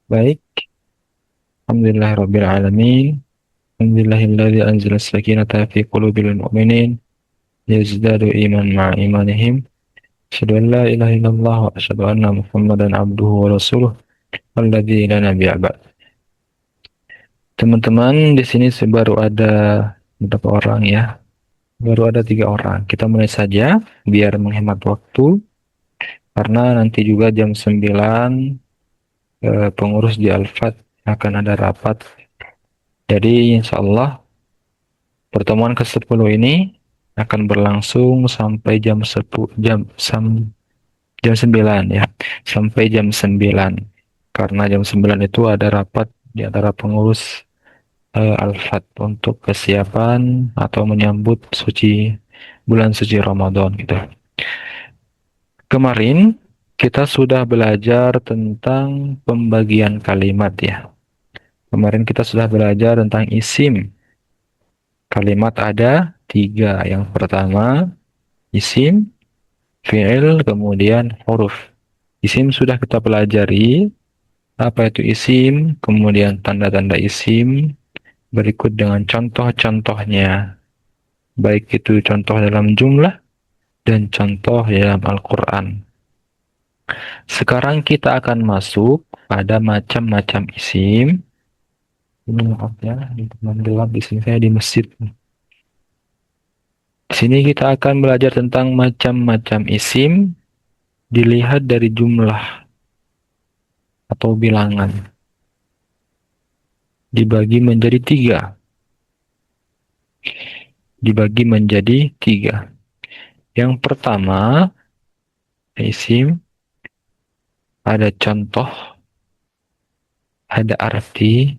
Baik, alhamdulillahirabbil alamin. Alhamdulillahilladzi anzala as-sakinata fi qulubil mu'minin yazdadu iman ma'a imanihim. Asyhadu an la ilaha illallah wa asyhadu anna Muhammadan abduhu wa rasuluh alladzi la nabiyya ba'd. Teman-teman, di sini baru ada berapa orang ya? Baru ada 3 orang. Kita mulai saja biar menghemat waktu karena nanti juga jam 9 pengurus di Al-Fat akan ada rapat. Jadi insya Allah pertemuan ke-10 ini akan berlangsung sampai jam 9 ya. Sampai jam 9. Karena jam 9 itu ada rapat di antara pengurus Al-Fat untuk kesiapan atau menyambut bulan suci Ramadan gitu. Kemarin kita sudah belajar tentang pembagian kalimat ya. Kemarin kita sudah belajar tentang isim. Kalimat ada 3. Yang pertama isim, fi'il, kemudian huruf. Isim sudah kita pelajari, apa itu isim, kemudian tanda-tanda isim, berikut dengan contoh-contohnya. Baik itu contoh dalam jumlah dan contoh dalam Al-Quran. Sekarang kita akan masuk pada macam-macam isim. Ini maaf ya, di teman gelap di sini saya di masjid. Di sini kita akan belajar tentang macam-macam isim dilihat dari jumlah atau bilangan. Dibagi menjadi 3. Dibagi menjadi 3. Yang pertama, isim ada contoh, ada arti,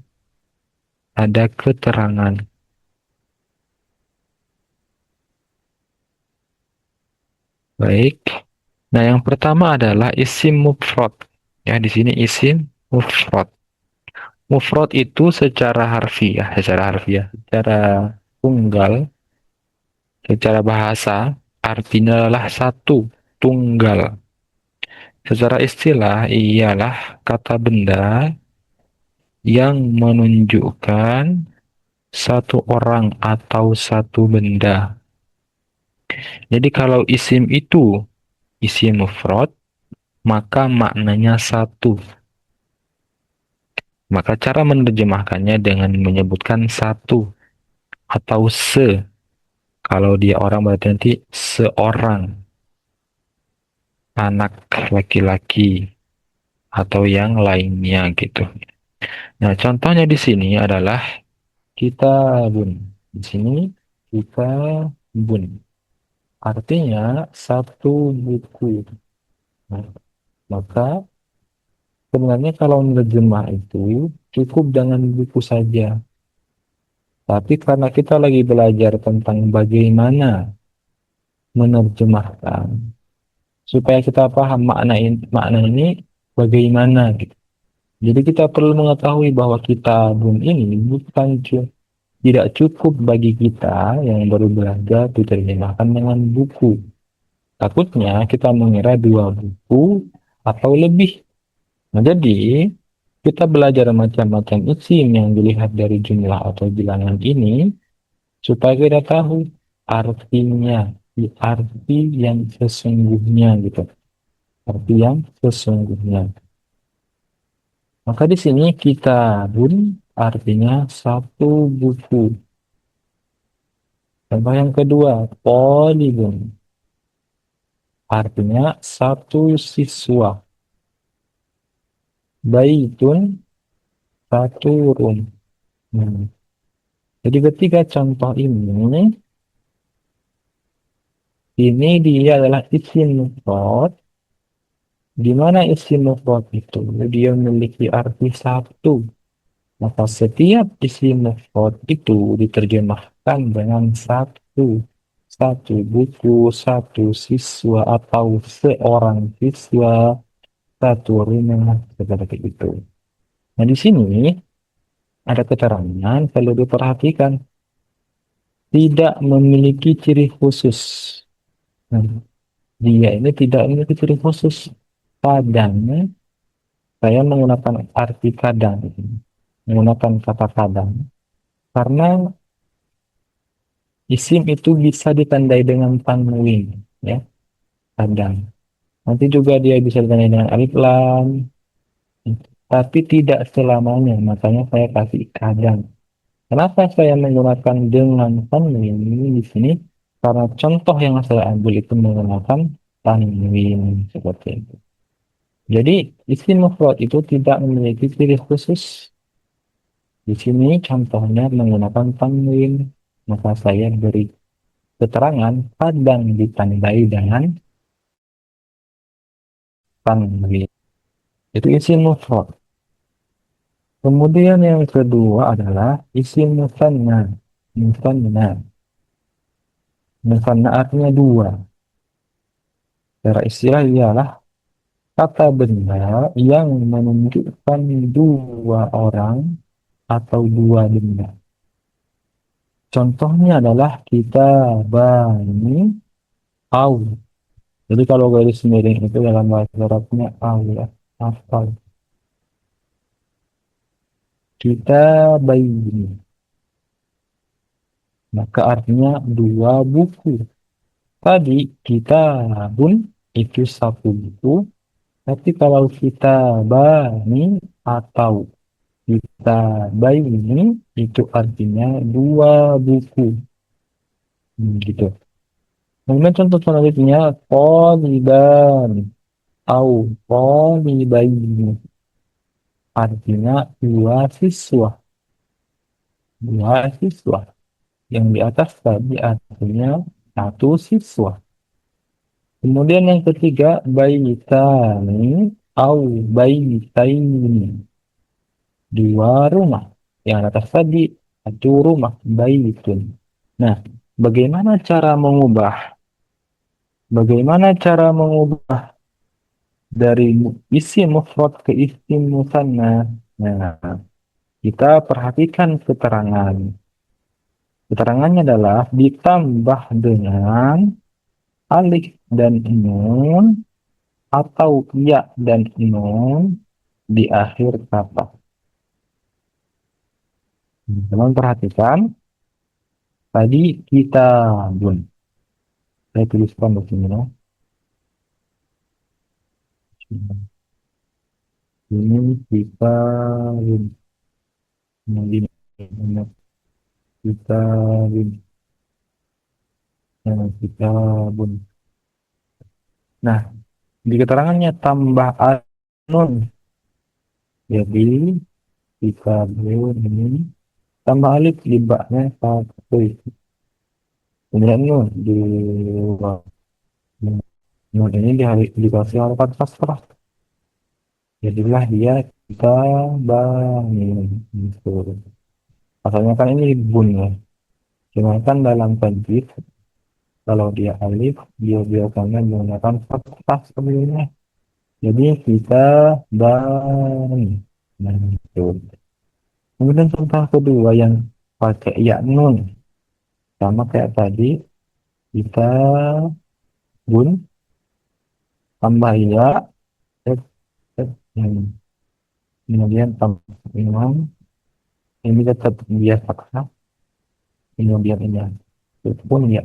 ada keterangan. Baik. Nah, yang pertama adalah isim mufrad. Ya, di sini isim mufrad. Mufrad itu secara tunggal, secara bahasa artinya adalah satu, tunggal. Secara istilah ialah kata benda yang menunjukkan satu orang atau satu benda. Jadi kalau isim itu isim mufrad, maka maknanya satu. Maka cara menerjemahkannya dengan menyebutkan satu atau se. Kalau dia orang berarti nanti seorang anak laki-laki atau yang lainnya gitu. Nah, contohnya di sini adalah kitabun. Di sini kitabun. Artinya satu buku. Nah, maka sebenarnya kalau menerjemah itu cukup dengan buku saja. Tapi karena kita lagi belajar tentang bagaimana menerjemahkan, supaya kita paham makna ini bagaimana gitu. Jadi kita perlu mengetahui bahwa kitabun ini tidak cukup bagi kita yang baru belajar diterjemahkan dengan buku. Takutnya kita mengira 2 buku atau lebih. Nah, jadi kita belajar macam-macam isim yang dilihat dari jumlah atau bilangan ini supaya kita tahu artinya, arti yang sesungguhnya gitu. Arti yang sesungguhnya. Maka di sini kitabun artinya satu buku. Contoh yang kedua, polibun artinya satu siswa. Baitun satu room. Hmm. Jadi ketiga contoh ini dia adalah isim mufrad, di mana isim mufrad itu dia memiliki arti satu. Maka setiap isim mufrad itu diterjemahkan dengan satu. Satu buku, satu siswa atau seorang siswa, satu rumah, seperti itu. Nah, di sini ada keterangan perlu diperhatikan. Tidak memiliki ciri khusus. Nah, dia ini tidak memiliki ciri khusus. Padanya Saya menggunakan arti kadang, menggunakan kata kadang, karena isim itu bisa ditandai dengan tanwin, ya, kadang. Nanti juga dia bisa ditandai dengan alif lam, tapi tidak selamanya. Makanya saya kasih kadang. Kenapa saya menggunakan dengan tanwin ini di sini? Karena contoh yang saya ambil itu menggunakan tanwin seperti itu. Jadi isim mufrad itu tidak memiliki ciri khusus. Di sini contohnya menggunakan tanwin. Maka saya beri keterangan kadang ditandai dengan tanwin. Itu isim mufrad. Kemudian yang kedua adalah isim musanna. Musanna. Musanna artinya dua. Secara istilah ialah kata benda yang menunjukkan dua orang atau dua benda. Contohnya adalah kita bani au. Jadi kalau garis miring itu dalam bahasa Arabnya au, ya. Hafal. Kita bayi. Maka artinya dua buku. Tadi kita bun itu satu buku. Tapi kalau kita bani atau kita bayi ini itu artinya dua buku. Gitu. Kemudian contoh selanjutnya qoliban au qolibaini artinya dua siswa. Dua siswa. Yang di atas tadi artinya satu siswa. Kemudian yang ketiga baitani au baitaini dua rumah. Yang atas tadi satu rumah baitun. Nah, bagaimana cara mengubah? Bagaimana cara mengubah dari isim mufrad ke isim musanna? Nah, kita perhatikan keterangan. Keterangannya adalah ditambah dengan alif dan nun atau ya dan nun di akhir kata. Teman perhatikan, tadi kita bun. Saya tuliskan di sini, no. Ini kita bun. Ini kita bun. Kita bun. Nah, di keterangannya tambah nun. Jadi kita bun ini tambah alif di baknya satu. Kemudian nun di nun ini dikasih harakat fathah. Jadilah dia kita bangun gitu. Asalnya kan ini bun, ya. Cuma kan dalam tajwid kalau dia alif dia biasanya menggunakan fathah sebelumnya. Jadi kita bangun. Nah, gitu. Kemudian contoh kedua yang pakai ya nun sama kayak tadi kita bun tambah ya eh, yang kemudian tambah imam ini tetap dia paksa kemudian ini itu pun ya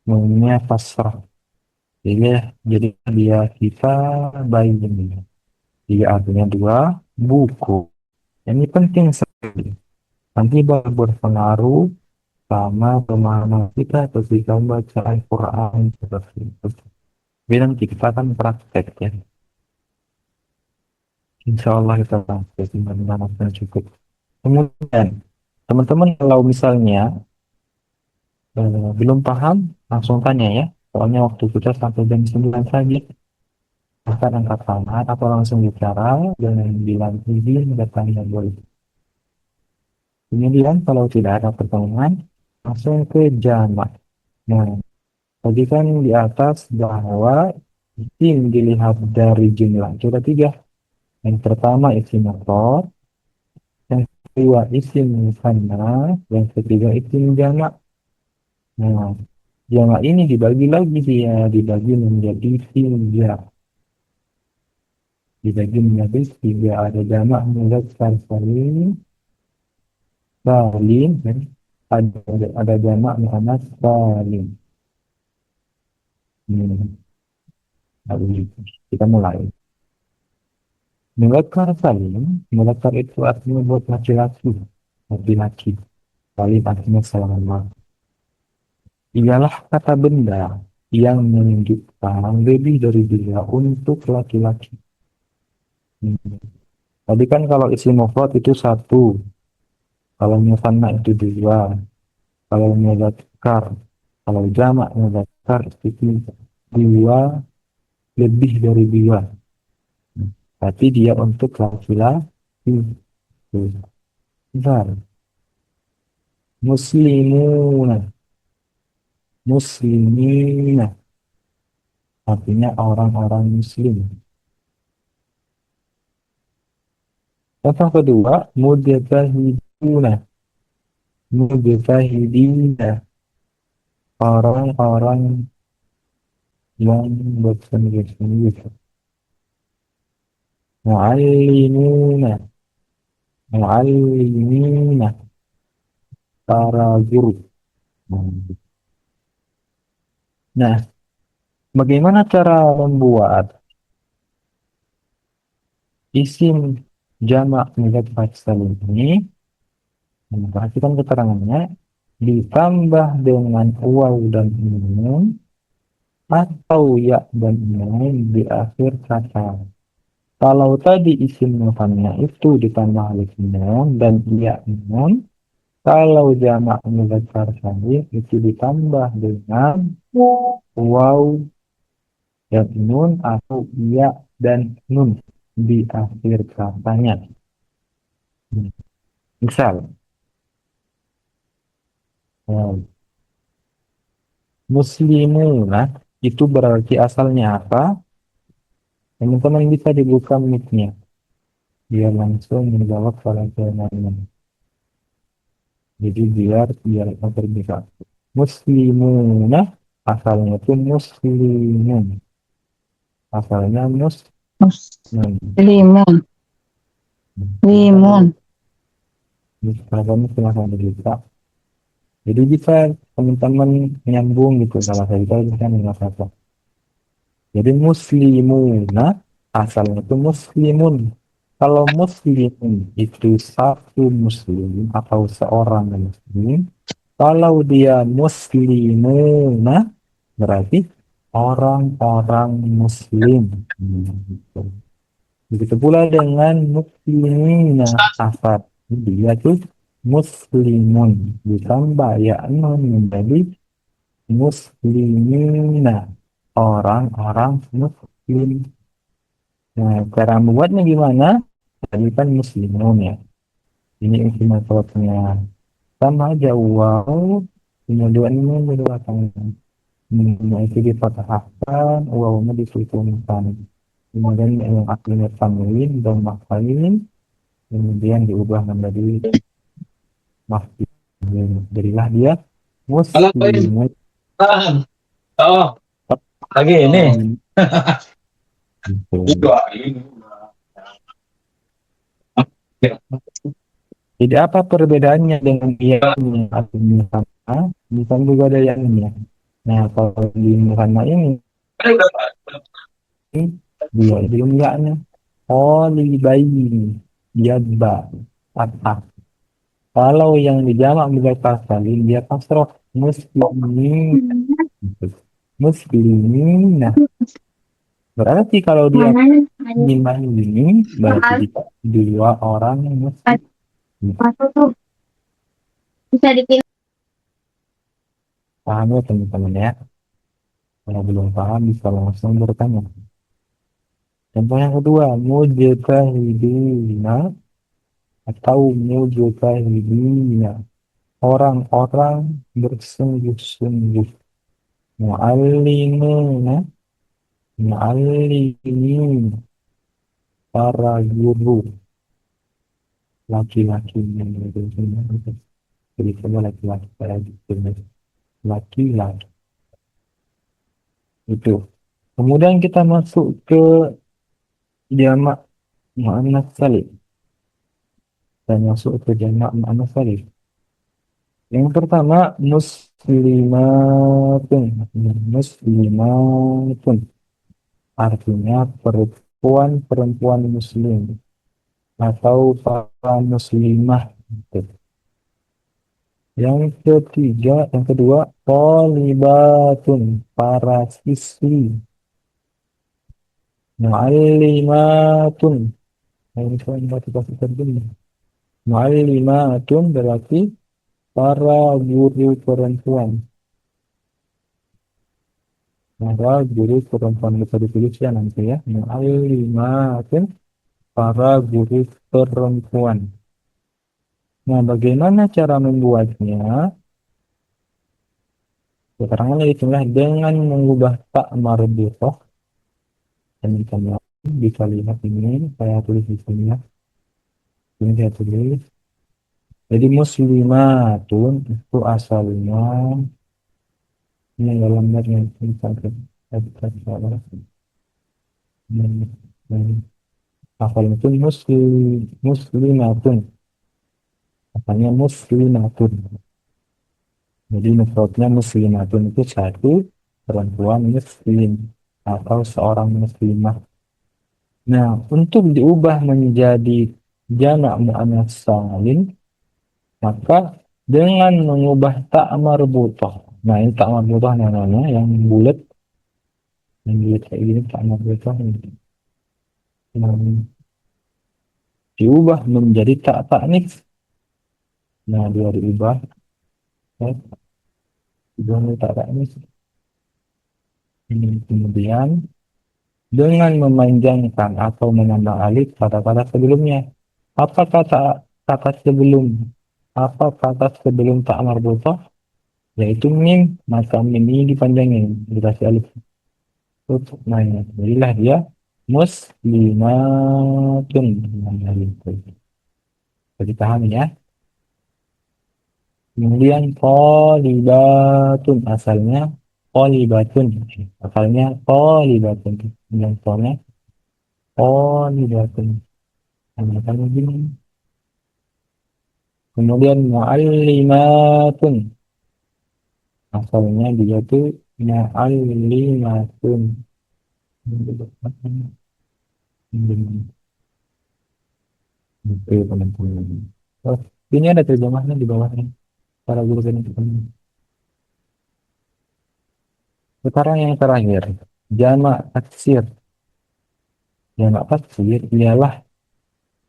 namanya pasrah. Jadi dia kita bayi ini dia artinya dua buku. Ini penting sekali, nanti berpengaruh sama pemahaman kita ketika membaca Al-Quran seperti itu. Tapi nanti kita akan praktek, ya. Insya Allah kita praktek dan cukup. Kemudian teman-teman kalau misalnya belum paham, langsung tanya, ya. Soalnya waktu kita sampai jam 9 saja. Bahkan angkat tangan atau langsung bicara dengan bilang izin bertanya boleh. Kemudian kalau tidak ada pertemuan, langsung ke jamak. Nah, tadi kan di atas bahwa isim dilihat dari jumlah. Itu ada tiga. Yang pertama isim mufrad, yang kedua isim musanna, yang ketiga isim jamak. Nah, jamak ini dibagi lagi dia, dibagi menjadi tiga. dibagi menjadi tiga, ada jamak muzakkar salim, salim, dan ada jamak muannas salim. Hmm, lalu kita mulai. Muzakkar salim, muzakkar itu artinya buat laki-laki, laki-laki. Salim artinya selamat. Ialah kata benda yang menunjukkan lebih dari dia untuk laki-laki. Hmm. Tadi kan kalau isim mufrad itu satu, kalau musanna itu dua, kalau muzakkar, kalau jamak muzakkar itu dua, lebih dari dua. Tapi dia untuk laki-laki. Bentar. Muslimuna, muslimina, artinya orang-orang muslim. Contoh kedua, mujtahiduna, mujtahidina, orang-orang yang bersungguh-sungguh. Muallimuna, muallimina, para guru. Nah, bagaimana cara membuat isim jamak muzakkar salim ini? Perhatikan keterangannya, ditambah dengan waw dan nun atau ya dan nun di akhir kata. Kalau tadi isim mufanya itu ditambah alif nun dan ya nun, kalau jamak muzakkar salim itu ditambah dengan waw dan nun atau ya dan nun di akhir katanya. Misal, eh, muslimuna itu berarti asalnya apa? Teman-teman bisa dibuka mic-nya biar langsung menjawab pertanyaannya. Jadi biar terbuka. Muslimuna asalnya itu muslimun. Asalnya muslim. Muslimun, limun. Kalau kamu silahkan dibuka. Jadi bisa teman-teman nyambung gitu. Kalau saya bisa mengatakan. Jadi muslimuna asalnya itu muslimun. Kalau muslimun itu satu muslim atau seorang muslim. Kalau dia muslimuna berarti orang-orang muslim. Gitu. Begitu pula dengan muslimina asal. Dia tuh muslimun ditambah ya nun menjadi muslimina, orang-orang muslim. Nah, cara membuatnya gimana? Tadi kan muslimun ya. Ini isim maf'ulnya sama aja wow. Kemudian ini kedua tangan. Itu dipatahkan, wawnya disukunkan. Kemudian yang akhirnya tanwin dan maf'ulin kemudian diubah menjadi maf'ulin. Jadilah dia Halo, Koin. muslimun. Tahan. Oh, lagi ini. Gitu. Iya, ini. Jadi apa perbedaannya dengan yang artinya sama, bukan juga ada yang ini. Nah, kalau di Muhammad ini, Kan udah dia belum yaknya. Oh, bayi, dia ba, patah. Kalau yang dijamak muzakkar salim, dia kasroh muslimin, muslimin. Nah, berarti kalau dia lima ini, berarti kita dua orang muslim. bisa dipilih. Paham ya teman-teman ya? Kalau belum paham bisa langsung bertanya. Contoh yang kedua, mujtahidina atau mujtahidina. Orang-orang bersungguh-sungguh. Mu'allimuna, mu'allimin, para guru. Laki-laki yang bersungguh-sungguh. Jadi semua laki-laki para guru. Laki-laki. Itu. Kemudian kita masuk ke jamak muannats salim. Dan masuk ke jamak muannats salim. Yang pertama muslimatun. Muslimatun artinya perempuan-perempuan muslim atau para muslimah. Gitu. Yang kedua, thalibatun, para siswi. Muallimatun, ini kan motivasi terjemah. Muallimatun berarti para guru perempuan. Para guru perempuan bisa ditulis ya nanti ya. Muallimatun, para guru perempuan. Nah, bagaimana cara membuatnya? Keterangannya itulah dengan mengubah tak marbutah. Dan bisa lihat ini, saya tulis di sini ya. Ini saya tulis. Jadi muslimatun itu asalnya ini dalam yang kita asal itu muslimatun, asalnya muslimatun. Jadi mufradnya muslimatun itu satu perempuan muslim atau seorang muslimah. Nah, untuk diubah menjadi jamak muannats salim, maka dengan mengubah tak marbutah. Nah, ini tak marbutah namanya yang bulat kayak gini tak marbutah ini. Nah, diubah menjadi tak taknis. Nah, dia diubah ya, diubah menjadi tak taknis. Ini kemudian dengan memanjangkan atau menambah alif pada kata sebelumnya. Apa kata sebelum? Apa kata sebelum tak marbutah? Yaitu mim, maka mim ini dipanjangin, dikasih alif. Nah, jadilah dia muslimatun. Nah, gitu. Jadi paham ya. Kemudian qolibatun qolibatun. Asalnya qolibatun. Yang soalnya qolibatun. Kan begini. Kemudian muallimatun. Asalnya dia tuh muallimatun. Itu teman-teman. Oh, ini ada terjemahnya di bawahnya. Para guru dan teman. Sekarang yang terakhir, jamak taksir. Jamak taksir ialah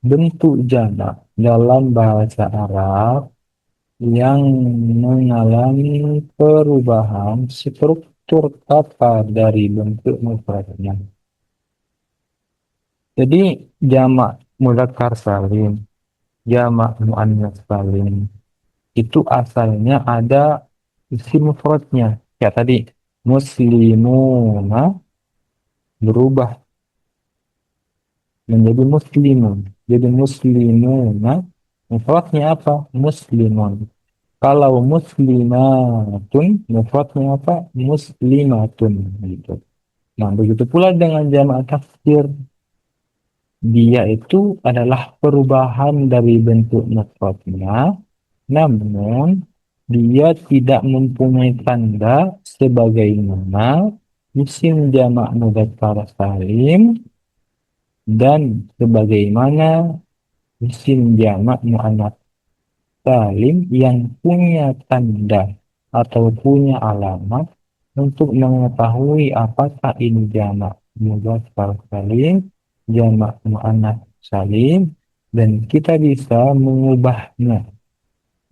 bentuk jamak dalam bahasa Arab yang mengalami perubahan struktur kata dari bentuk mufradnya. Jadi jamak mudzakkar salim, jamak muannats salim itu asalnya ada isim mufradnya. Ya tadi muslimuna berubah menjadi muslimun. Jadi muslimuna mufradnya apa? Muslimun. Kalau muslimatun mufradnya apa? Muslimatun gitu. Nah, begitu pula dengan jamak taksir. Dia itu adalah perubahan dari bentuk mufradnya, namun dia tidak mempunyai tanda sebagaimana isim jamak mudzakkar salim dan sebagaimana isim jamak muannats salim yang punya tanda atau punya alamat untuk mengetahui apakah ini jamak mudzakkar salim, jamak muannats salim, dan kita bisa mengubahnya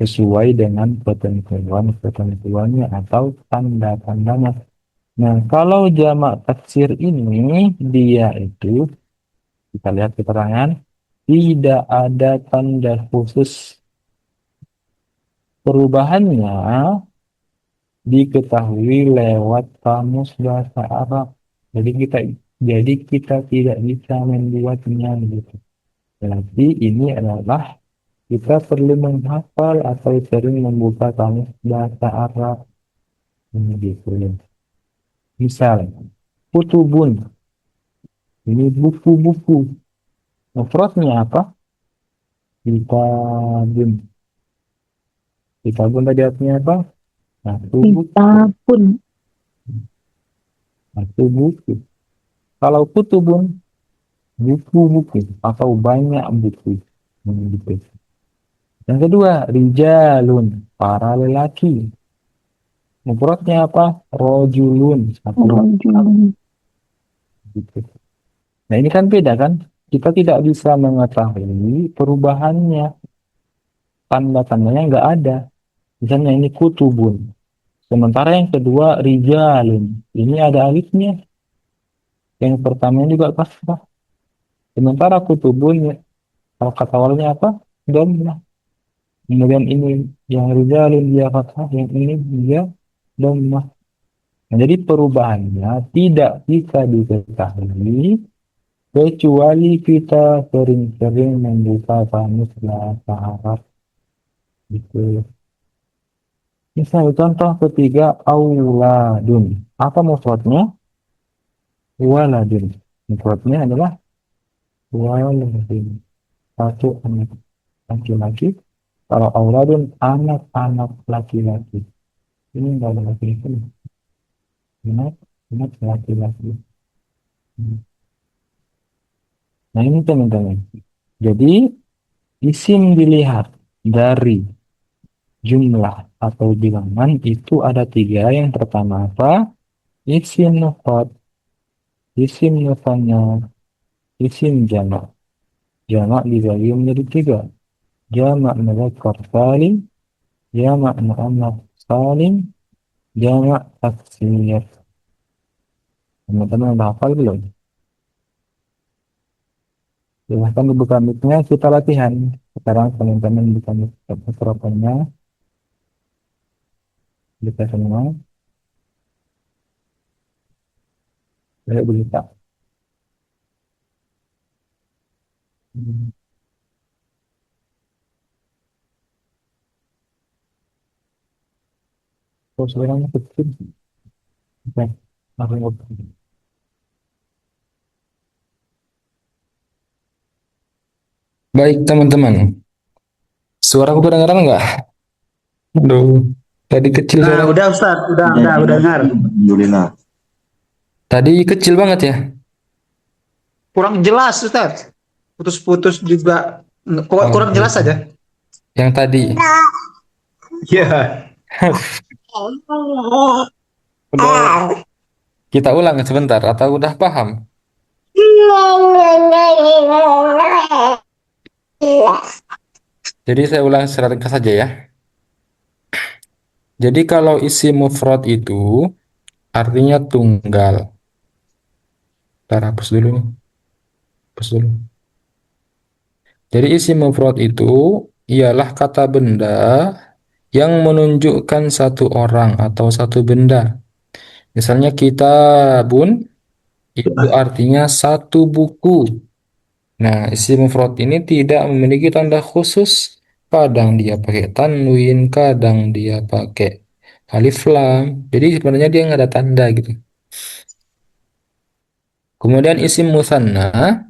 sesuai dengan ketentuan-ketentuannya atau tanda-tandanya. Nah, kalau jamak taksir ini dia itu kita lihat keterangan tidak ada tanda khusus. Perubahannya diketahui lewat kamus bahasa Arab. Jadi kita tidak bisa membuatnya gitu. Jadi ini adalah kita perlu menghafal atau sering membuka kamus bahasa Arab. Ini gitu. Misal, kutubun. Ini buku-buku. Mufradnya apa? Kitabun. Kitabun tadi artinya apa? Satu buku. Kitabun. Satu buku. Kalau kutubun, buku-buku atau banyak buku. Gitu. Yang kedua, rijalun, para lelaki. Mufradnya apa? Rojulun, satu laki. Rojulun. Gitu. Nah ini kan beda kan? Kita tidak bisa mengetahui perubahannya. Tanda-tandanya nggak ada. Misalnya ini kutubun. Sementara yang kedua rijalun. Ini ada alifnya. Yang pertama juga kasrah. Sementara kutubun ya, kalau kata awalnya apa? Dhammah. Kemudian ini yang rijalun dia fathah, yang ini dia dhammah. Nah, jadi perubahannya tidak bisa diketahui kecuali kita sering-sering membuka kamus bahasa Arab gitu. Misal contoh ketiga auladun. Apa mufradnya? Waladun. Mufradnya adalah waladun. Satu anak laki-laki. Kalau auladun anak-anak laki-laki. Ini enggak ada laki-laki. Anak, anak laki-laki. Nah ini teman-teman. Jadi isim dilihat dari jumlah atau bilangan itu ada tiga. Yang pertama apa? Isim mufrad, isim musanna, isim jamak. Jamak dibagi menjadi tiga. Jamak mudzakkar salim, jamak muannas salim, jamak taksir. Teman-teman udah hafal belum? Silahkan dibuka mic-nya, kita latihan. Sekarang teman-teman buka mikrofonnya, kita semua. Ayo berita. Oh, suaranya kecil. Oke, langsung ngobrol. Baik teman-teman, suaraku kedengaran nggak? Aduh, tadi kecil Nah, suara. udah Ustaz, udah dengar. Alhamdulillah. Tadi kecil banget ya. Kurang jelas Ustaz. Putus-putus juga. Oh, Kurang jelas gitu. aja. Yang tadi. Iya. Udah. Kita ulang sebentar atau udah paham? Jadi saya ulang secara ringkas saja ya. Jadi kalau isi mufrad itu artinya tunggal. Ntar hapus dulu nih. Hapus dulu. Jadi isi mufrad itu ialah kata benda yang menunjukkan satu orang atau satu benda. Misalnya kitabun itu artinya satu buku. Nah, isi mufrad ini tidak memiliki tanda khusus. Kadang dia pakai tanwin, kadang dia pakai alif lam. Jadi sebenarnya dia nggak ada tanda gitu. Kemudian isim musanna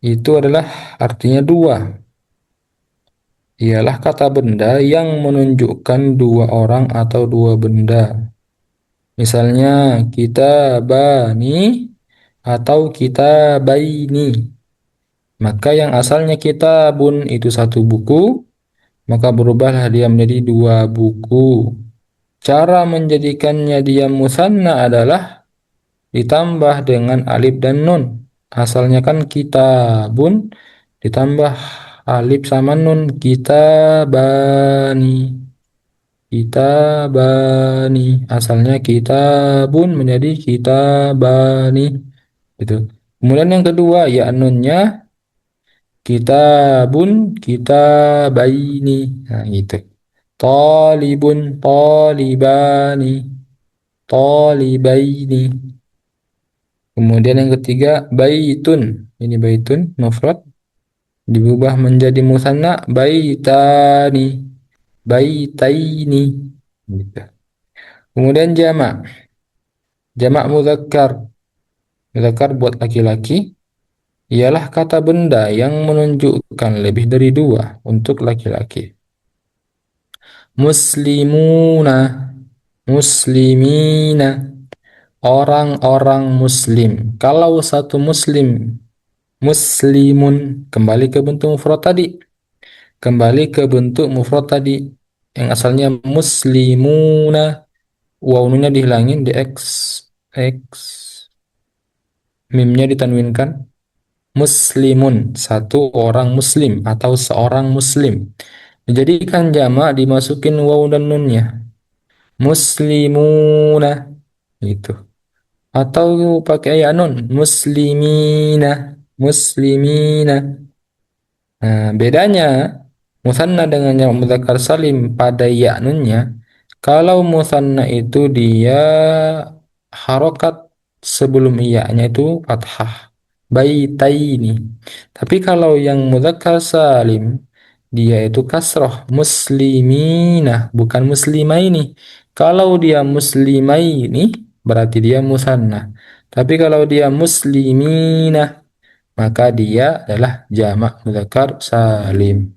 itu adalah artinya dua. Ialah kata benda yang menunjukkan dua orang atau dua benda. Misalnya kita bani atau kita baini. Maka yang asalnya kitabun itu satu buku, maka berubahlah dia menjadi dua buku. Cara menjadikannya dia musanna adalah ditambah dengan alif dan nun. Asalnya kan kitabun ditambah alif sama nun, kitabani. Kitabani. Asalnya kitabun menjadi kitabani. Gitu. Kemudian yang kedua ya nunnya kitabun kitabaini. Nah, gitu. Talibun talibani. Talibaini. Kemudian yang ketiga baitun. Ini baitun mufrad diubah menjadi musanna baitani. Baitaini. Gitu. Kemudian jamak. Jamak mudzakkar. Zakar buat laki-laki ialah kata benda yang menunjukkan lebih dari dua untuk laki-laki. Muslimuna, muslimina, orang-orang muslim. Kalau satu muslim, muslimun, kembali ke bentuk mufrad tadi. Kembali ke bentuk mufrad tadi yang asalnya muslimuna, wawunya dihilangin di x, mimnya ditanwinkan, muslimun, satu orang muslim atau seorang muslim. Dijadikan jamak dimasukin waw dan nunnya, muslimuna gitu. Atau pakai ya nun, muslimina, muslimina. Nah, bedanya musanna dengan jamak mudzakkar salim pada ya nunnya, kalau musanna itu dia harokat sebelum iya-nya itu fathah, baitaini. Tapi kalau yang mudzakkar salim dia itu kasroh, muslimina, bukan muslimaini. Kalau dia muslimaini berarti dia musanna. Tapi kalau dia muslimina maka dia adalah jamak mudzakkar salim.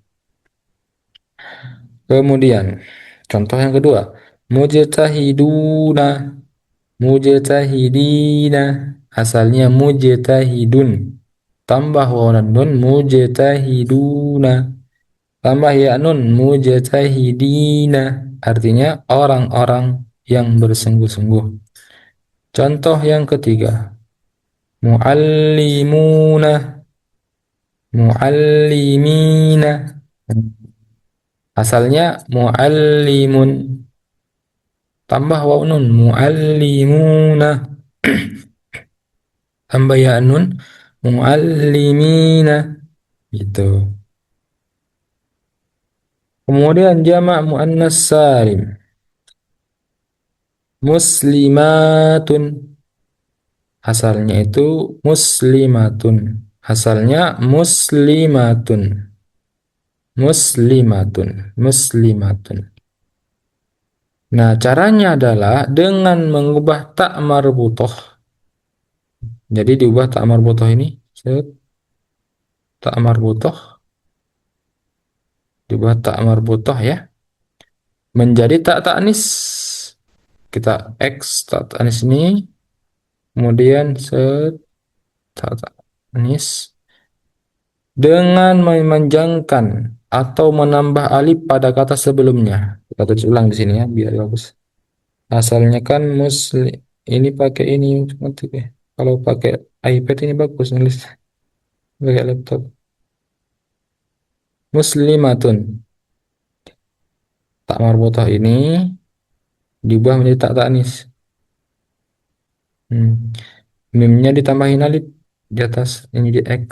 Kemudian contoh yang kedua, mujtahiduna, mujtahidina, asalnya mujtahidun. Tambah waw dan nun, mujtahiduna. Tambah ya nun, mujtahidina. Artinya orang-orang yang bersungguh-sungguh. Contoh yang ketiga, muallimuna, muallimina. Asalnya muallimun. Tambah waw nun, muallimuna. Tambah ya nun, muallimina. Gitu. Kemudian jamak muannas salim, muslimatun. Asalnya itu muslimatun. Asalnya muslimatun. Muslimatun. Muslimatun. Nah, caranya adalah dengan mengubah tak marbutoh. Jadi diubah tak marbutoh ini, tak marbutoh, diubah tak marbutoh ya, menjadi tak taknis. Kita X tak taknis ini, kemudian tak taknis dengan memanjangkan atau menambah alif pada kata sebelumnya. Kita tulis ulang di sini ya biar bagus. Asalnya kan muslim, ini pakai ini kalau pakai iPad ini bagus nulis pakai laptop. Muslimatun, tak marbutah ini diubah menjadi tak taknis. Mimnya ditambahin alif di atas ini di X.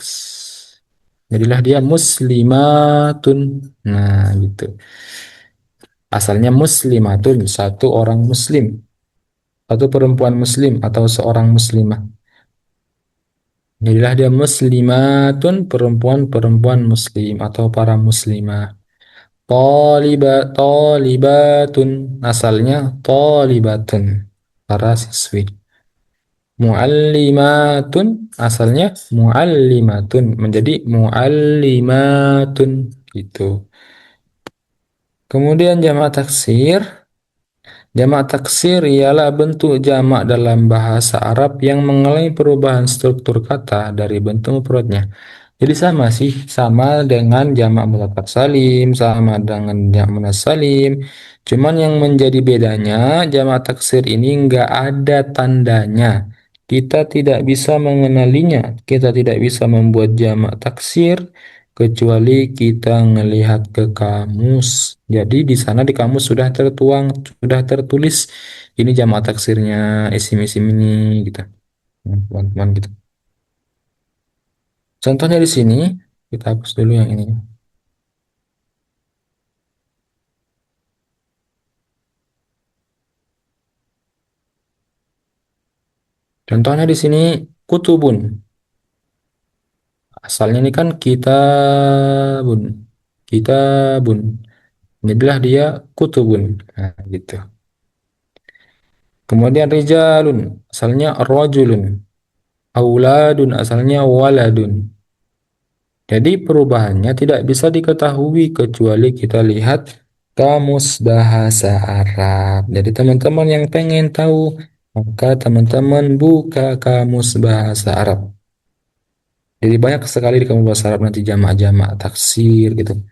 Jadilah dia muslimatun. Nah, gitu. Asalnya muslimatun, satu orang muslim, satu perempuan muslim atau seorang muslimah. Jadilah dia muslimatun, perempuan-perempuan muslim atau para muslimah. Talibatun, asalnya talibatun, para siswi. Muallimatun, asalnya muallimatun, menjadi muallimatun gitu. Kemudian jamak taksir. Jamak taksir ialah bentuk jamak dalam bahasa Arab yang mengalami perubahan struktur kata dari bentuk mufradnya. Jadi sama sih, sama dengan jamak mudzakkar salim, sama dengan jamak muannas salim. Cuman yang menjadi bedanya jamak taksir ini nggak ada tandanya. Kita tidak bisa mengenalinya, kita tidak bisa membuat jamak taksir kecuali kita melihat ke kamus. Jadi di sana di kamus sudah tertuang, sudah tertulis ini jamak taksirnya isim-isim ini gitu. Teman-teman gitu. Contohnya di sini kita hapus dulu yang ini. Contohnya di sini kutubun. Asalnya ini kan kitabun. Kitabun. Jadilah dia kutubun. Nah, gitu. Kemudian rijalun, asalnya rajulun. Auladun asalnya waladun. Jadi perubahannya tidak bisa diketahui kecuali kita lihat kamus bahasa Arab. Jadi teman-teman yang pengen tahu, maka teman-teman buka kamus bahasa Arab. Jadi banyak sekali di kamus bahasa Arab nanti jamak-jamak taksir gitu.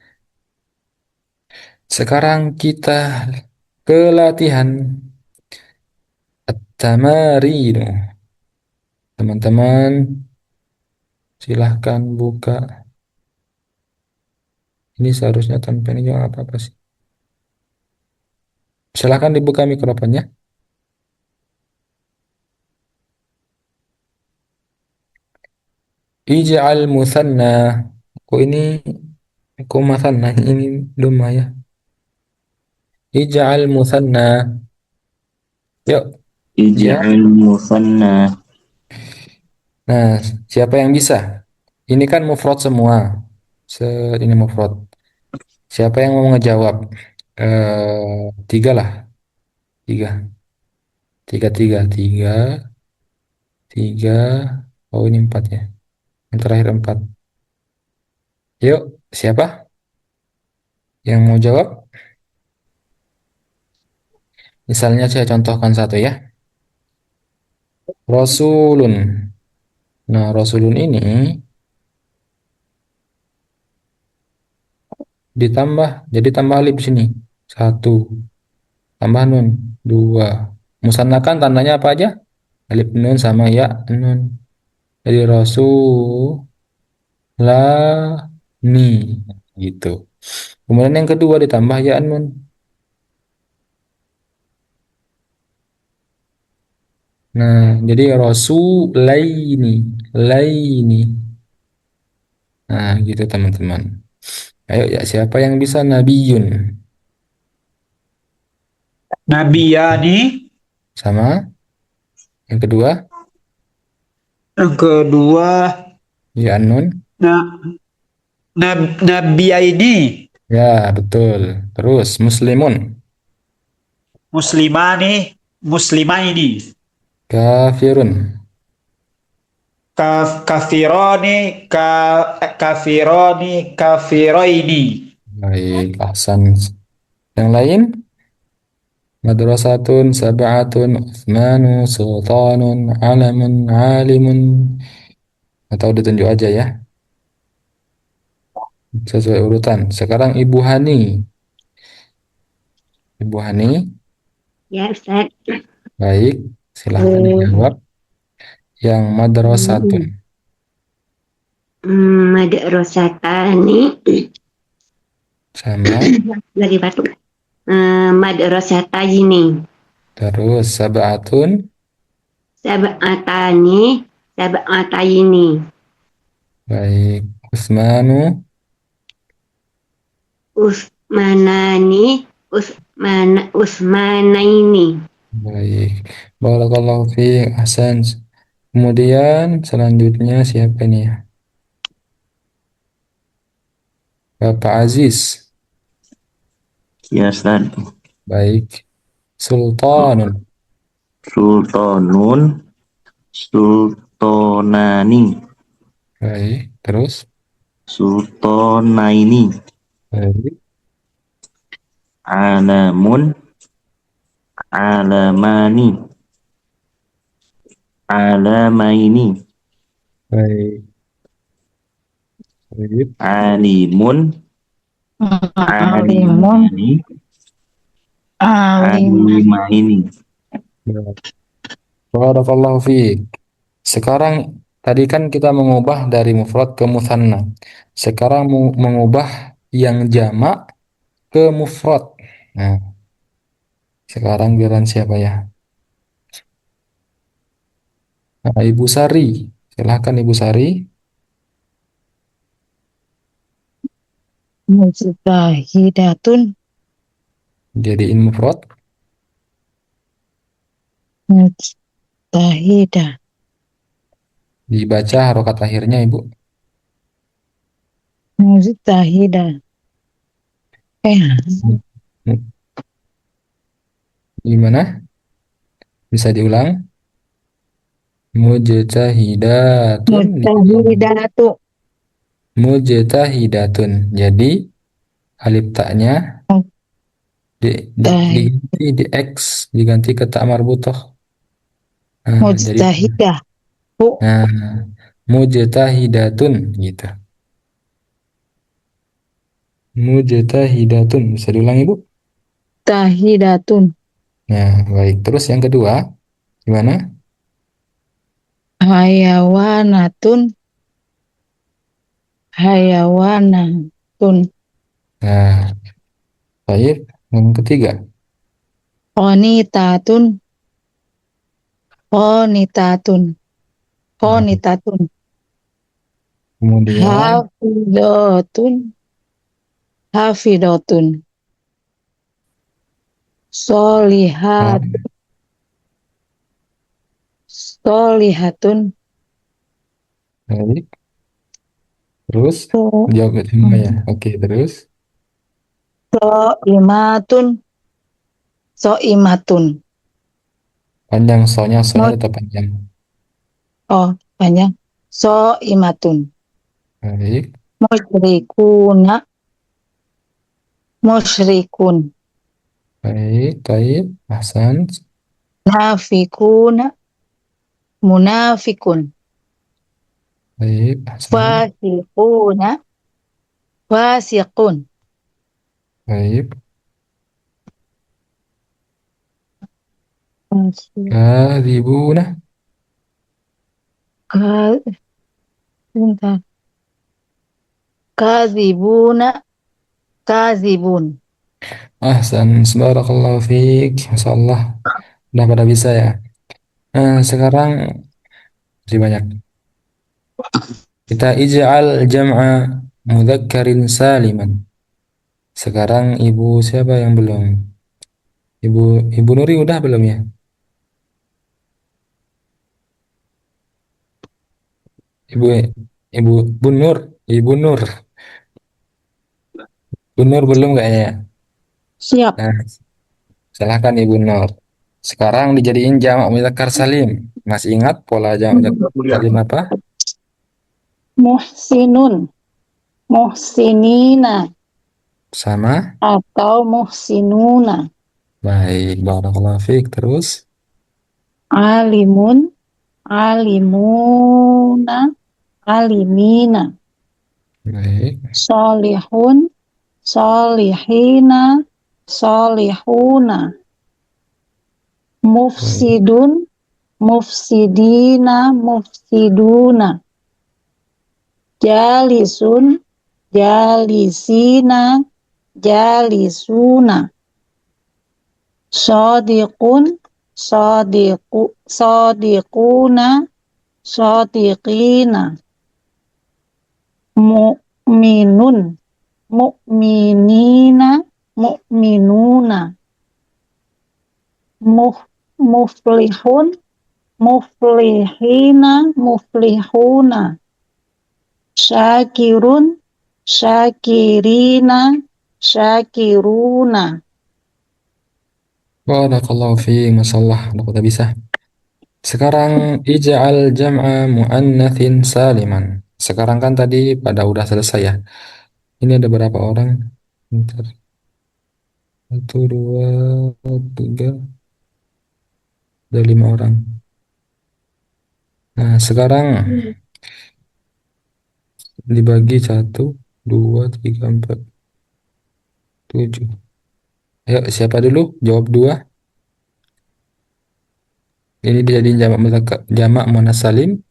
Sekarang kita ke latihan tamarinu. Teman-teman silahkan buka. Ini seharusnya tanpa ini juga nggak apa-apa sih. Silahkan dibuka mikrofonnya. Ij'al musanna. Kok ini kok musanna ini domah ya. Ij'al musanna. Yuk, ya. Ij'al musanna. Nah, siapa yang bisa? Ini kan mufrad semua. Ini mufrad. Siapa yang mau ngejawab? Tiga lah. Tiga. Tiga. Tiga. Oh, ini empat ya. Yang terakhir empat. Yuk, siapa yang mau jawab? Misalnya saya contohkan satu ya. Rasulun. Nah, Rasulun ini ditambah, jadi tambah alif di sini. Satu, tambah nun. Dua. Musanna kan tandanya apa aja? Alif nun sama ya nun. Jadi rasulani gitu. Kemudian yang kedua ditambah ya nun. Nah, jadi rasulaini, laini. Nah, gitu teman-teman. Ayo ya, siapa yang bisa nabiyun? Nabiyani. Sama. Yang kedua, Yang kedua, ya nun. na, Nabiyaini. Ya, betul. Terus muslimun, Muslimani. Muslimaini. kafirun. Kafironi. Kafironi. Kafiroini. Baik, ahsan. Yang lain? Madrasatun, sab'atun, uthmanu, sultanun, alamun, alimun. Atau ditunjuk aja ya, sesuai urutan. Sekarang Ibu Hani. Ibu Hani, Ya, Ustaz. baik. Silahkan dijawab. Yang madrasatun. Madrasatani Sama. dari batu. Madrasataini. Terus sab'atun. Sab'atani. Sab'ataini. Baik. Uthmanu. Usmanani. Usmanaini. Baik. Barakallahu fiik. Ahsan. Kemudian selanjutnya siapa nih ya? Bapak Aziz. Ya Ustaz. Baik. Sultanun. Sultanun. Sultanani. Baik. Terus. Sultanaini. Baik. Alamun. Alamani. Alamaini. Baik. Baik. Alimun. Alimun. Alimani. Alimun. Alimaini. Barakallahu fiik. Sekarang tadi kan kita mengubah dari mufrad ke mutsanna. Sekarang mengubah yang jamak ke mufrad. Nah, sekarang giliran siapa ya? Nah, Ibu Sari. Silahkan Ibu Sari. Mustahidatun. Jadiin mufrad. Mustahidah. Dibaca harokat akhirnya Ibu. Mustahidah. Gimana? Bisa diulang? Mujtahidatun. Mujtahidatu. Mujtahidatun. Jadi alif taknya diganti di X, diganti ke tak marbutoh. Jadi Mujtahidah. Bu. mujtahidatun gitu. Mujtahidatun. Bisa diulangi, Bu? Tahidatun. Nah, baik. Terus yang kedua, gimana? Hayawanatun. Hayawanatun. Nah, baik. Yang ketiga, Qanitatun. Qanitatun. nah, Qanitatun. kemudian Hafidotun. Hafidotun. Solihat. Solihatun. baik. Terus So- jawab semua ya. Oke, terus Soimatun. Soimatun. panjang soalnya tetap panjang. Oh, banyak. Soimatun. Baik, Musyrikuna. Musyrikun. baik, baik. Ahsan. Nafikuna. Munafikun. Baik, ahsan. Fasiquna. Fasiqun. Baik. Kadzibuna. Sebentar. Kazibuna. Kazibun. Ahsan. Barakallahu fiik. Masyaallah. Udah pada bisa ya. Nah, sekarang masih banyak. Kita ij'al jam'a mudzakkarin saliman. Sekarang ibu siapa yang belum? Ibu Ibu Nuri udah belum ya? Ibu Ibu Bu Nur, Ibu Nur. Bu Nur belum kayaknya. Siap. Nah, silahkan Ibu Nur. Sekarang dijadiin jamak mudzakkar salim. Masih ingat pola jamak mudzakkar salim apa? Muhsinun. Muhsinina. Sama? Atau muhsinuna. Baik, barakallahu fiik. Terus? Alimun. Alimuna. Alimina. Baik, Solihun. Solihina. Solihuna. Mufsidun. Mufsidina. Mufsiduna. Jalisun. Jalisina. Jalisuna. Sadiqun. Sadiquna. Sadiqina. Mu'minun. Mu'minina. Mu'minuna. Muflihun. Muflihina. Muflihuna. Syakirun. Syakirina. Syakiruna. barakallahu fiik. Masyaallah, udah pada bisa. Sekarang ij'al jam'a muannatsin saliman. Sekarang kan tadi pada udah selesai ya. Ini ada berapa orang? Bentar. 1, 2, 3, ada 5 orang. Nah, sekarang dibagi 1, 2, 3, 4, 7. Ayo, siapa dulu? Jawab 2. Ini dijadiin jamak muannas salim.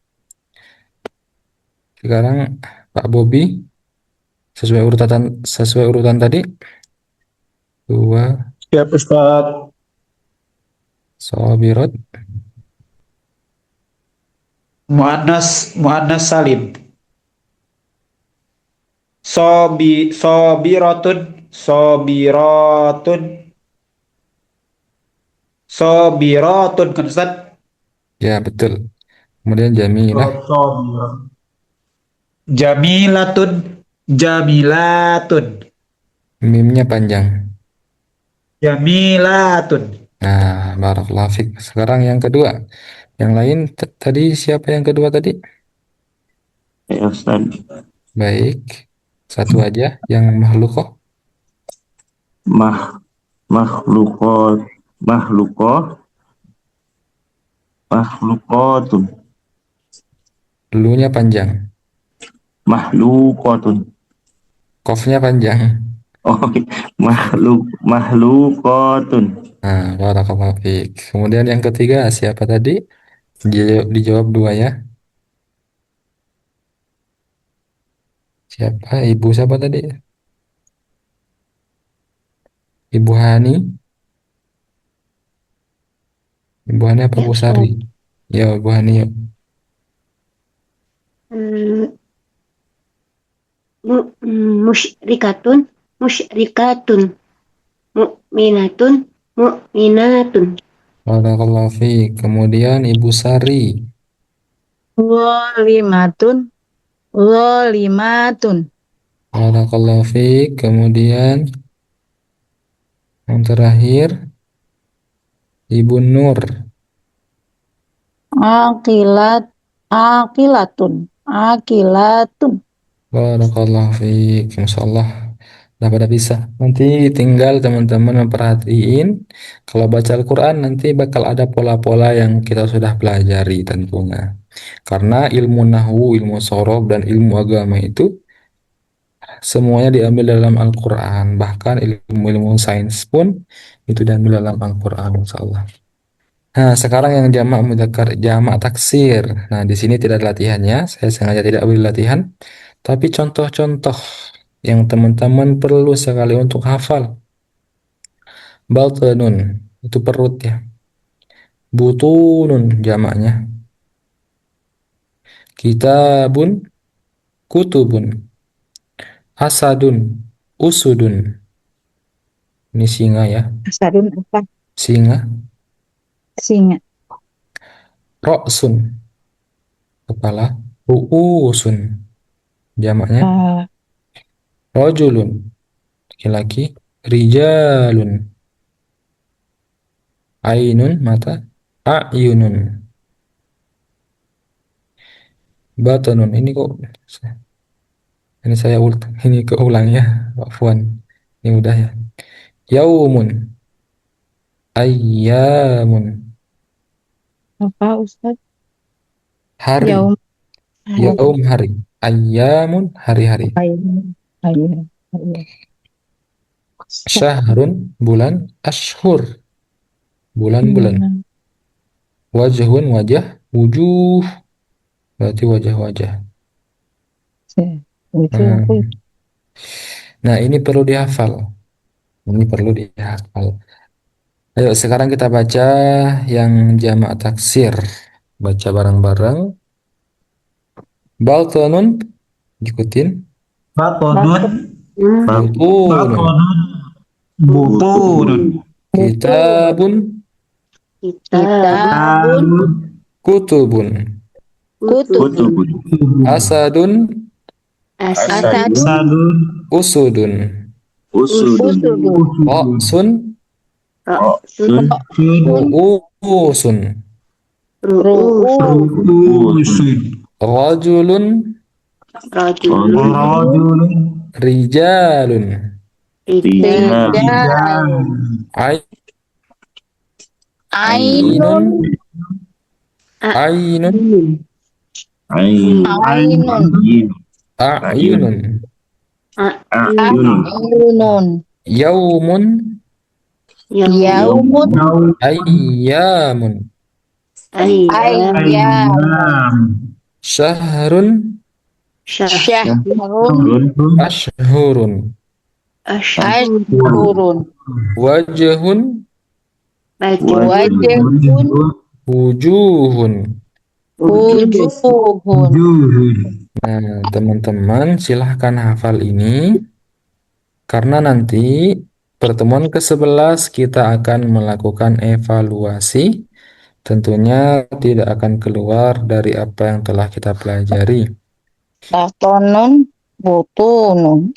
Sekarang Pak Bobi sesuai urutan tadi. 2 Siap Ustaz. Sabirat. Muannas salim. Sobiratun, sobiratun, sobiratun kan Ustaz? Ya, betul. Kemudian Jamilah. Sobiratun. Jamilatun, jamilatun, Mimnya panjang. jamilatun. Nah, barakallahu fiik. Sekarang yang kedua. Yang lain tadi siapa yang kedua tadi? Ya Ustaz. Baik. Satu aja yang makhlukoh. Mah makhlukot makhlukoh makhlukotun Lu-nya panjang. makhlukotun. Kofnya panjang. Oh, makhlukotun. Nah, barakallahu fiik. Kemudian yang ketiga siapa tadi? Dijawab dua ya. Siapa? Ibu siapa tadi? Ibu Hani. Ibu Hani apa Ya, Bu Sari? Ya, Ibu Hani. Ya. Hmm, musyrikatun, musyrikatun, mukminatun, mukminatun. Barakallahu fiik. Kemudian Ibu Sari. Zalimatun. Zalimatun. Barakallahu fiik. Kemudian yang terakhir Ibu Nur. Akilat. Akilatun. Akilatun. Barakallahu fiik. Masya Allah. Udah pada bisa. Nanti tinggal teman-teman memperhatiin. Kalau baca Al-Quran nanti bakal ada pola-pola yang kita sudah pelajari tentunya. Karena ilmu nahwu, ilmu sorof, dan ilmu agama itu semuanya diambil dalam Al-Quran. Bahkan ilmu-ilmu sains pun itu diambil dalam Al-Quran. Insya Allah. Nah, sekarang yang jamak mudzakkar, jamak taksir. Nah, di sini tidak ada latihannya. Saya sengaja tidak beri latihan. Tapi contoh-contoh yang teman-teman perlu sekali untuk hafal. Baltanun itu perut ya. Butunun jamaknya. Kitabun, kutubun. Asadun, usudun. Ini singa ya. Asadun apa? Singa. Singa. Roksun, kepala. Ruusun, jamaknya. Ah, Rojulun, laki-laki. Rijalun, ainun, mata. Ayunun, batanun. Ini saya ini keulang ya. Afwan. Ini udah ya. Yaumun, ayyamun. apa Ustaz? Hari. Yaum. Yaum hari. Ayyamun hari-hari. Ayah. Ayah. Ayah. Syahrun bulan. Ashhur bulan-bulan. Wajhun wajah. Wujuh berarti wajah-wajah. Hmm. Nah, ini perlu dihafal. Ini perlu dihafal. Ayo sekarang kita baca yang jamak taksir. Baca bareng-bareng. Baltonun, ikutin. Batodun. Butunun. Butunun. Kitabun, Kitabun, kutubun. Kutubun. Asadun, asadun, Sadun. usudun. Usudun. Roksun, ra'sun, ruusun. ru'usun, Ru'usun. Rajulun, rajulun, Rajulun. rijalun. rijal, Ainun, ainun, Ain. Ainun. ayunun. Ayunun. Yaumun, Yaumun. ayyamun. ayyam, Ayyam. Syahrun, Syahrun. ashhurun. Ashhurun. Wajhun, Wajhun. wujuhun. Wujuhun. Nah, teman-teman silahkan hafal ini karena nanti pertemuan ke-11 kita akan melakukan evaluasi. Tentunya tidak akan keluar dari apa yang telah kita pelajari. Batonun. Butunun.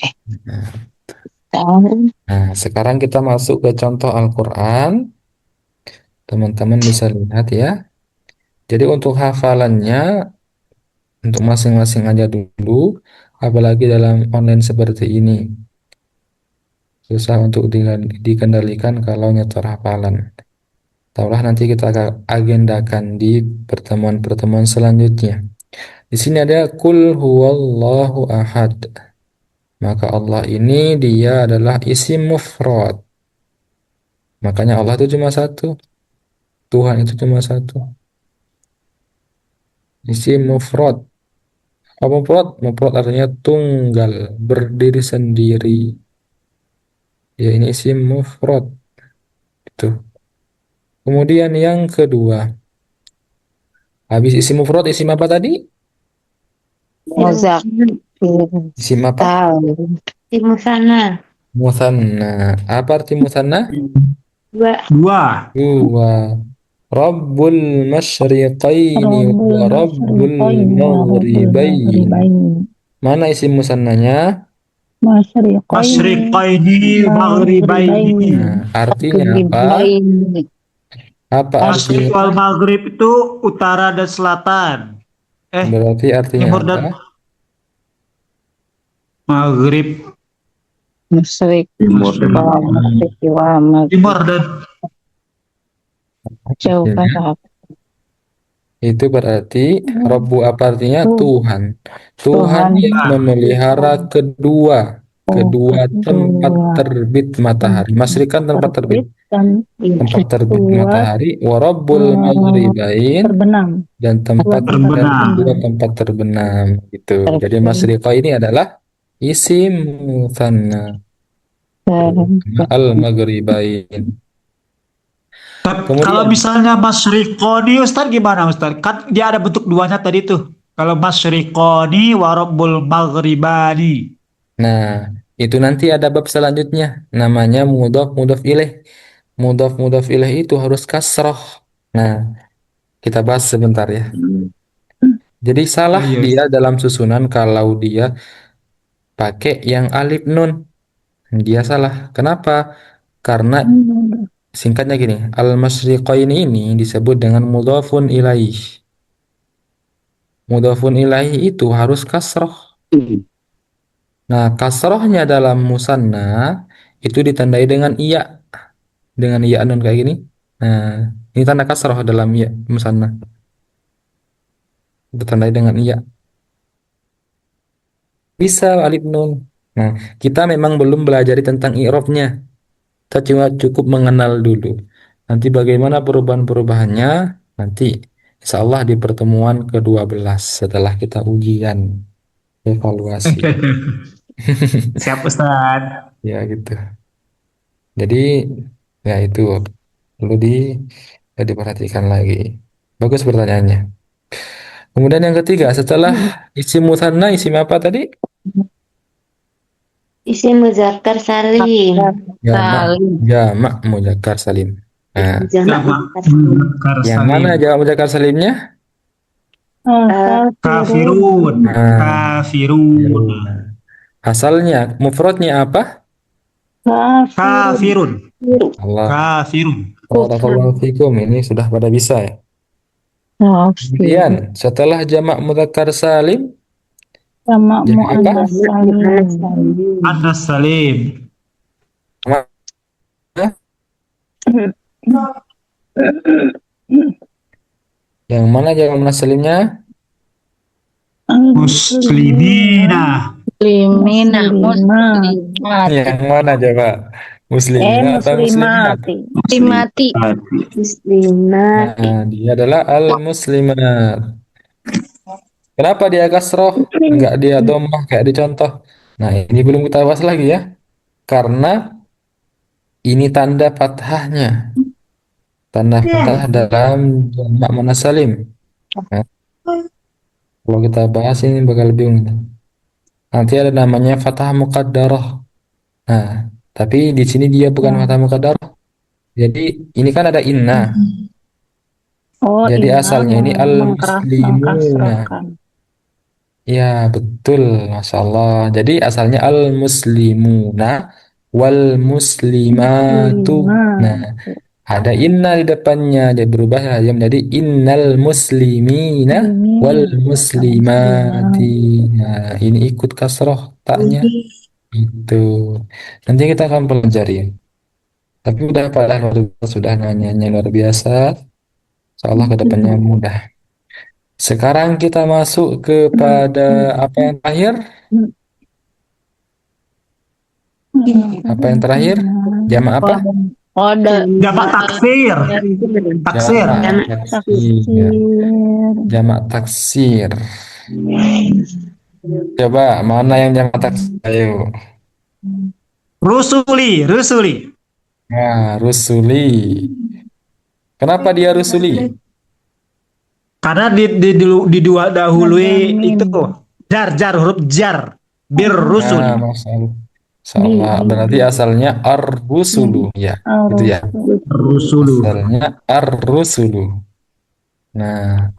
Tahun. Nah, sekarang kita masuk ke contoh Al-Quran. Teman-teman bisa lihat ya. Jadi untuk hafalannya untuk masing-masing aja dulu, apalagi dalam online seperti ini. Susah untuk dikendalikan kalau nyetor hafalan. Taulah nanti kita akan agendakan di pertemuan-pertemuan selanjutnya. Di sini ada kul huwallahu ahad. Maka Allah ini dia adalah isim mufrad. Makanya Allah itu cuma satu. Tuhan itu cuma satu. Isim mufrad. Apa mufrad? Mufrad artinya tunggal, berdiri sendiri. Ya ini isim mufrad. Itu. Kemudian yang kedua. Habis isim mufrad, isim apa tadi? Muzakkir. Isim apa? Salim. Timu sana. Musanna. Apa arti musanna? Dua. Dua. Dua. Rabbul masyriqaini wa rabbul maghribain. Mana isim musannanya? Masyriqaini, maghribaini. Nah, artinya apa? Apa Masyriq artinya? wal maghrib itu utara dan selatan. Berarti artinya Timur dan apa? maghrib. Musyrik. Timur dan Musyrik wa maghrib. Timur dan Jauh Artinya, apa? itu berarti Rabbu apa artinya? Tuhan. Tuhan Tuhan. yang memelihara kedua tempat terbit matahari. Masyriq kan tempat terbit. Tempat terbit matahari. Wa rabbul maghribain dan tempat terbenam. kedua tempat terbenam gitu. Jadi masyriqa ini adalah isim musanna al-maghribain. Kemudian Kalau misalnya masyriqoni Ustaz gimana Ustaz? Kan dia ada bentuk duanya tadi tuh. Kalau masyriqoni wa rabbul maghribani. nah, itu nanti ada bab selanjutnya namanya mudhaf mudhaf ilaih. Mudhaf mudhaf ilaih itu harus kasroh. Nah, kita bahas sebentar ya. Jadi salah Iya, dia dalam susunan kalau dia pakai yang alif nun. Dia salah. Kenapa? Karena singkatnya gini, al-masyriqain ini disebut dengan mudhafun ilaih. Mudhafun ilaih itu harus kasroh. Nah, kasrohnya dalam musanna itu ditandai dengan iya. Dengan iya nun kayak gini. Nah, ini tanda kasroh dalam iya musanna. Ditandai dengan iya. Bisa alif nun. Nah, kita memang belum belajar tentang i'rabnya. Kita cuma cukup mengenal dulu. Nanti bagaimana perubahan-perubahannya nanti insya Allah di pertemuan ke-12 setelah kita ujian evaluasi. siap Ustaz. Ya gitu. Jadi ya itu perlu diperhatikan lagi. Bagus pertanyaannya. Kemudian yang ketiga setelah isim musanna isim apa tadi? Isim muzakkar salim. Jamak muzakkar salim. Nah, Jamak Jamak muzakkar salim. muzakkar yang salim. mana jamak muzakkar salimnya? Kafirun. Nah, Kafirun. asalnya mufradnya apa? Kafirun. Allah. Kafirun. Barakallahu fikum. Ini sudah pada bisa ya. Kemudian setelah jamak muzakkar salim jamak apa? Anas salim. Yang mana jamak muzakkar salimnya? Muslimina. Yang mana coba? Muslimina atau muslimat? Muslimati. Muslimat. Nah, dia adalah al-muslimat. Kenapa dia kasroh? Enggak dia dhammah kayak dicontoh. Nah, ini belum kita bahas lagi ya. Karena ini tanda fathahnya. Tanda fathah dalam jamak muannas salim. Nah, kalau kita bahas ini bakal bingung. Nanti ada namanya fathah muqaddarah. Nah, tapi di sini dia bukan fathah muqaddarah. Jadi ini kan ada inna. Jadi asalnya ini al-muslimuna. Ya, betul. Masya Allah. Jadi asalnya al-muslimuna wal muslimatu. Nah, Ada inna di depannya, jadi berubah saja menjadi innal muslimina wal muslimati. Nah, ini ikut kasroh taknya itu. Nanti kita akan pelajari. Tapi udah pada sudah nanyanya luar biasa. Insyaallah ke depannya mudah. Sekarang kita masuk kepada apa yang terakhir? Apa yang terakhir? Jamak apa? Kode. Jamak taksir. Taksir. Jamak taksir. Jamak taksir. Coba mana yang jamak taksir? Ayo. Rusuli, rusuli. Nah, rusuli. Kenapa dia rusuli? Karena di dua dahului itu jar huruf jar. Bir rusul. Nah, masalah. Berarti asalnya ar-rusulu ya. Itu ya. Rusulu. Asalnya ar-rusulu. Nah,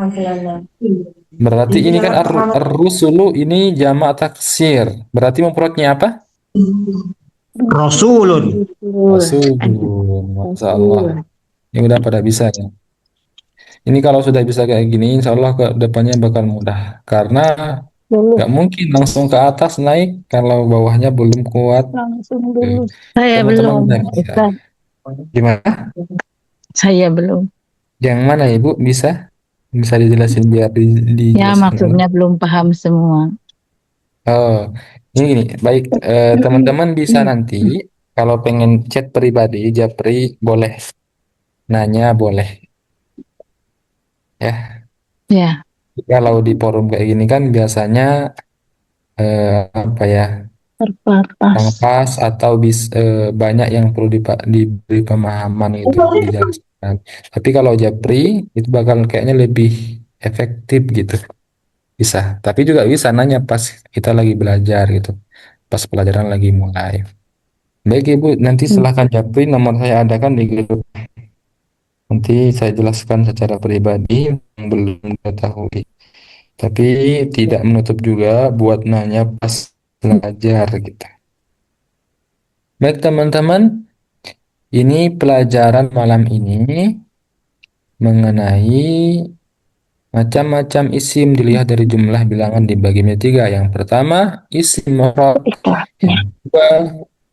berarti ini kan ar-rusulu ini jamak taksir. Berarti mufradnya apa? Rasulun. Rasulun. Masyaallah. Ini udah pada bisa ya. Ini kalau sudah bisa kayak gini, insya Allah ke depannya bakal mudah. Karena nggak mungkin langsung ke atas naik kalau bawahnya belum kuat. Langsung Tuh. dulu. Saya Teman-teman belum. udah bisa. Ustaz. Gimana? Saya belum. Yang mana Ibu bisa? Bisa dijelasin biar Ya, dijelaskan. maksudnya belum paham semua. Oh, ini gini. Baik, teman-teman bisa nanti kalau pengen chat pribadi, Japri boleh nanya boleh ya. Ya, Kalau di forum kayak gini kan biasanya apa ya? terbatas. Pas atau banyak yang perlu diberi pemahaman itu dijelaskan. Tapi kalau Japri itu bakal kayaknya lebih efektif gitu. Bisa. Tapi juga bisa nanya pas kita lagi belajar gitu. Pas pelajaran lagi mulai. Baik Ibu, nanti silahkan Japri, nomor saya ada kan di grup. Nanti saya jelaskan secara pribadi yang belum ketahui. Tapi tidak menutup juga buat nanya pas belajar gitu. Baik teman-teman, ini pelajaran malam ini mengenai macam-macam isim dilihat dari jumlah bilangan dibagi menjadi tiga. Yang pertama, isim mufrad. Yang kedua,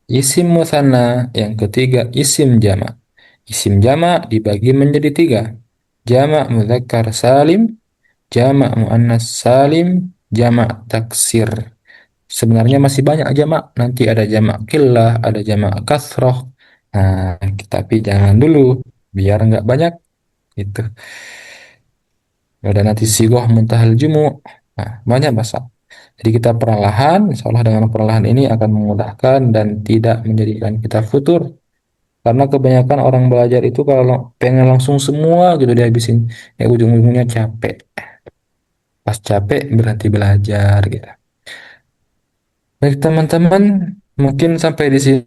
isim musanna. Yang ketiga, isim jamak. Isim jamak dibagi menjadi tiga. Jamak mudzakkar salim, jamak muannas salim, jamak taksir. Sebenarnya masih banyak jamak. Nanti ada jamak qillah, ada jamak kasroh. Nah, tapi jangan dulu, biar nggak banyak. Itu. Ada nanti sigoh muntahal jumu. Nah, banyak bahasa. Jadi kita perlahan, insya Allah dengan perlahan ini akan memudahkan dan tidak menjadikan kita futur. Karena kebanyakan orang belajar itu kalau pengen langsung semua gitu dihabisin, ya ujung-ujungnya capek. Pas capek berhenti belajar gitu. Baik teman-teman, mungkin sampai di sini